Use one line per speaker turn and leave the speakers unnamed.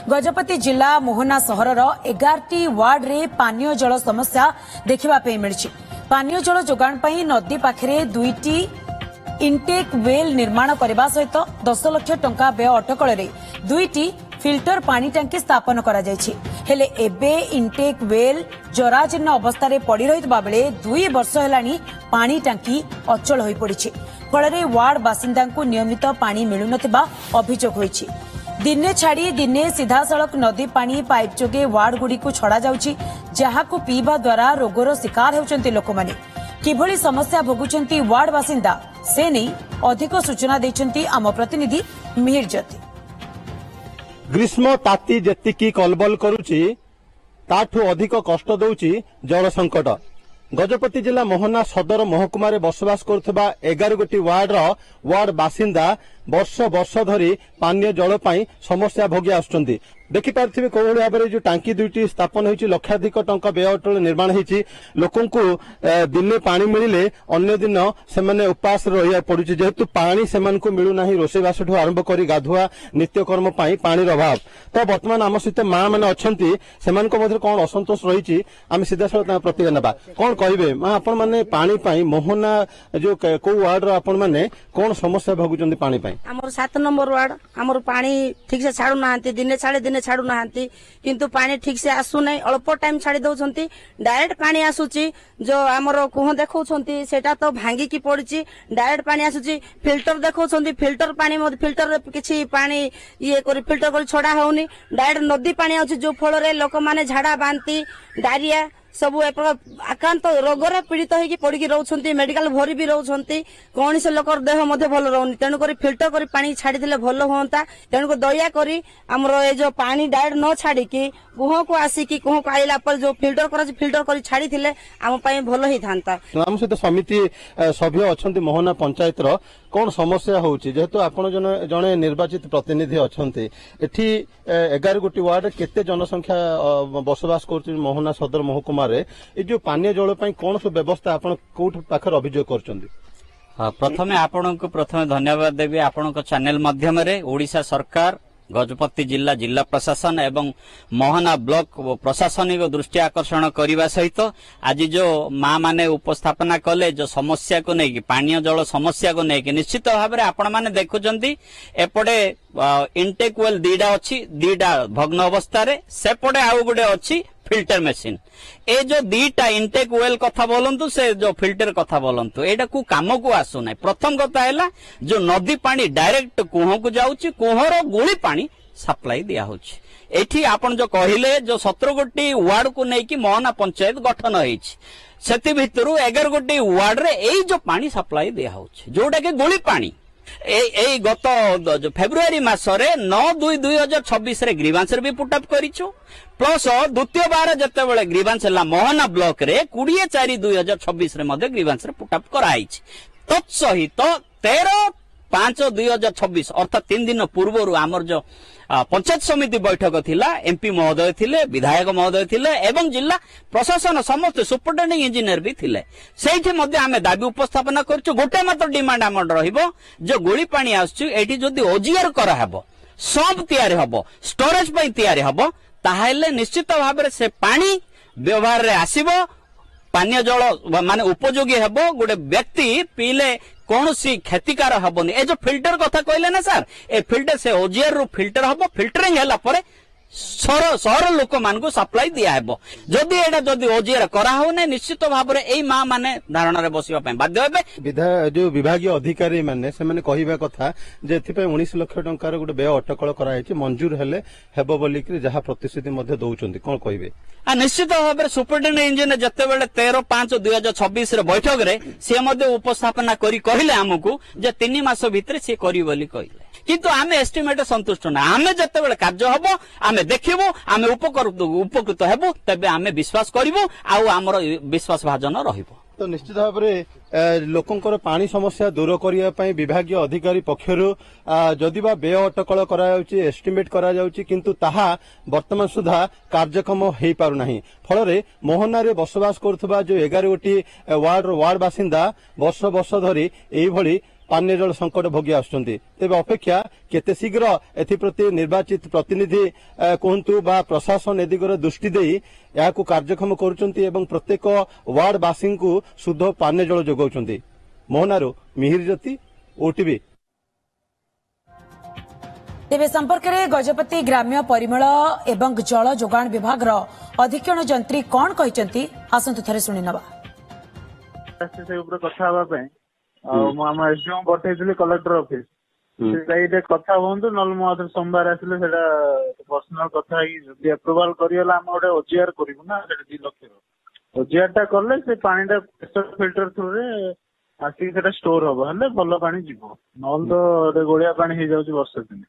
गजपति जिला मोहना सहरर 11टी वार्ड रे पानीय जल समस्या देखा मिली। पानीय जल जोगाण पर नदी पाखे 2टी इनटेक वेल निर्माण करने सहित 10 लाख टंका व्यय अटकल 2टी फिल्टर पानी टांकी स्थापन करा जायछि। हेले एबे इनटेक वेल जराजीर्ण अवस्था रे पड़ी रहितबा बेले 2 वर्ष हेलानी पानी टांकी अचल होई पड़िछि। फଳରେ वार्ड बासिंदांकु नियमित पानी मिलुनथिबा अभियोग होइछि। दिने छाड़ी दिने सीधा सड़क नदी पानी पाइप जोगे वार्ड गुडी को छड़ा जाउछि, जहाकु पीबा द्वारा रोगर शिकार हेउचंती लोकमाने। किभଳି समस्या भोगुचंती वार्ड बासिंदा से नहीं अधिक सूचना दैछंती आम प्रतिनिधि मिहिर ज्योति।
ग्रीष्म ताती जेतिकी कलबल करुची ताठू अधिक कष्ट दउची जल संकट। गजपति जिला मोहना सदर महकुमा बसवास करुवा 11 गोटी वार्ड बासिंदा वर्ष वर्ष धरी पानीय जल पाई समस्या भोगी आसुचंती। देखिपारे कौन भाव में जो टांकी 2टी स्थापन होती लक्षाधिक टंका व्यय अटल निर्माण होती। लोकं को दिने पानी मिले अन्य दिन से उपास रहा पड़ू, जेहेतु पानी से मिलूना रोषेईवास ठू आरंभ कर गाधुआ नित्यकर्म पानी अभाव। तो बर्तमान आम सहित माँ मैंने अच्छा से कौन असंतोष रही आम सीधा साल प्रतिक्रिया ना कौन कहे माँ आपण मैंने पानी मोहना जो कौ वार्ड आपण मैंने कौन समस्या भोगुं पानी?
आमर 7 नंबर वार्ड आमर पानी ठीक से छाड़ू ना, दिने छाड़े दिने छाड़ू ना, किंतु पानी ठीक से आसु नहीं, अल्प टाइम छाड़ी दउछंती। डायरेक्ट पानी आसुची जो आमर कुह देखौछंती सेटा तो भांगी की पड़िची। डायरेक्ट पानी आसुची, फिल्टर देखौछंती, फिल्टर पानी फिल्टर किछि पानी ये करी फिल्टर करी छड़ा होउनी। डायरेक्ट नदी पानी आउची जो फल रे लोक माने झाड़ा बांती डायरिया सबू आक्रांत रोगर पीड़ित होगी पड़ी रोचे। मेडिकल भरी भी रोचे, कौन से लोक देह भल रोनी। तेणुक फिल्टर कर पानी छाड़ी भल हाँ। तेणुक दया करी आमर ये जो पानी डायरेक्ट न छाड़ी कुह को आसिकी कुह को आइला पर जो फिल्टर कर छाड़ी आम भल ही था।
आम सहित समिति सभ्य अच्छा मोहना पंचायत कौन समस्या होची, जेहेतु आपण जने निर्वाचित प्रतिनिधि अच्छा एठी 11 गोटी वार्ड केते जनसंख्या बसवास कर मोहना सदर महकुमा रे जो पानीय जल कौन सब व्यवस्था आपण कोठ पाखर अभियोग करछंती?
प्रथमे आपनको प्रथमे धन्यवाद देबी आपनको चैनल माध्यम रे ओडिशा सरकार गजपति जिला प्रशासन एवं मोहना ब्लॉक प्रशासनिक दृष्टि आकर्षण करने सहित आज जो माँ माने उपस्थापना कले जो समस्या को लेकिन पानीय जल समस्या को लेकिन निश्चित भाव में आपण माने देखुचंती एपटे इनटेक वेल 2टा अच्छी 2टा भग्न अवस्था रे सेपटे आउ गोटे अच्छी फिल्टर मशीन। ए जो 2टा इनटेक वेल कथा बोलंतु से जो फिल्टर कथा बोलंतु एटा को काम को आसु ना। प्रथम कथा है जो नदी पानी डायरेक्ट कुह को जाउची, कुहर गोली पानी सप्लाई दिया होची। एठी आपण जो कहिले जो 17 गोटी वार्ड को नेकी मोहना पंचायत गठन होईची, सेति भितरु 11 गोटी वार्ड रे एई जो पानी सप्लाई दिया होची जोटा के गोली पानी ए गत फेब्रुआरी मासरे 9/2/2026 रे ग्रीवांस भी पुटअप करिछु। प्लस द्वितीय बार जते ग्रीवांस है मोहना ब्लॉक रे 20/4/2026 रे मध्य ग्रीवांस पुटअप कराइछि। तत्सहित 13/5/2026 अर्थात 3 दिन पूर्व आमर जो पंचायत समिति बैठक थिला, एमपी महोदय थिले, विधायक महोदय थिले एवं जिला प्रशासन समस्त सुपरिटेंडिंग इंजीनियर भी थिले। सेठी मध्य आमे दाबी उपस्थापना करछु। गोटे मात्र डिमांड आमर रहिबो जो गोली पानी आसछु एठी जदि ओजीआर करा हबो, सब तयारी हबो, स्टोरेज पई तयारी हबो, ताहेले निश्चित भाव में से पानी व्यवहार रे आसीबो, पानीय जल माने उपयोगी हेबो, गोटे व्यक्ति पीले कौन सी क्षतिकार हबनी। ए जो फिल्टर कथा कहले ना सर, ए फिल्टर से ओजीआर रु फिल्टर हबो, फिल्टरिंग हैला परे सहर लोक मान को सप्लाई दिया हेबो। जदि एटा जदि ओजीआर करा हो नै निश्चित भाव रे एई मां माने धारणा रे बसिबा पय बाध्य हेबे।
जो विभागीय अधिकारी माने से माने कहिबा कथा जे एथि पय 19 लाख टंकार गुटे व्यय अटकल करा हैछि, मंजूर हेले हेबो बोली कि जहा प्रतिश्रुति मध्ये दउचंती कोन कहिबे?
निश्चित भाव में सुपरिटेंडेंट इंजीनियर जते बेले 13/5/2026 रे बैठक रे से मध्ये उपस्थापना करी कहिले हमकु जे 3 मास भितर से करी बोली कहिले, किंतु आमे एस्टिमेट संतुष्ट ना। आमे जते बेले कार्य हबो आमे देखिबो, आमे उपकृत हेबो, तबे आमे विश्वास करिवो आ हमर विश्वास भाजन रहिबो।
तो निश्चित भाव में लोकंकर पानी समस्या दूर करने विभागीय अधिकारी पक्षरु जदिबा व्यय अटकल करायाउची, एस्टिमेट करायाउची, किंतु ताहा वर्तमान सुधा कार्यक्रम हेई पारु नाही। फल मोहना रे बसवास करुवा जो 11 गोटी वार्ड बासिंदा वर्ष वर्ष धरी एई भली पानीय जल संकट भोगी आसुछन्ति तेबे अपेक्षा केते शीघ्र एथिप्रति निर्वाचित प्रतिनिधि कहंतु बा प्रशासन ए दिगरे दृष्टि देई याकू कार्यक्षम करूछन्ति एवं प्रत्येक वार्ड वासी को शुद्ध पानीय जल जोगाउछन्ति। मोहनारू मिहिर ज्योति ओटीवी।
तेबे संपर्क में गजपति ग्राम्य परिमल एवं जल जोगाण विभाग अधीक्षण जंत्री कौन कहते आसतु थे शुणी नवा
कथा एसडीएम पठेई कलेक्टर ऑफिस कथा हूँ ना सोमवार आसिले पर्सनाल कथा अप्रूवाल करगला गोटे ओजीआर करूँ ना 2 लाख ओजीआर टा कले से पानी प्रेशर फिल्टर थ्रू रे आसिक स्टोर हम भल पानी जीव ना तो गोलिया पानी हो जाऊँ वर्षा दिन।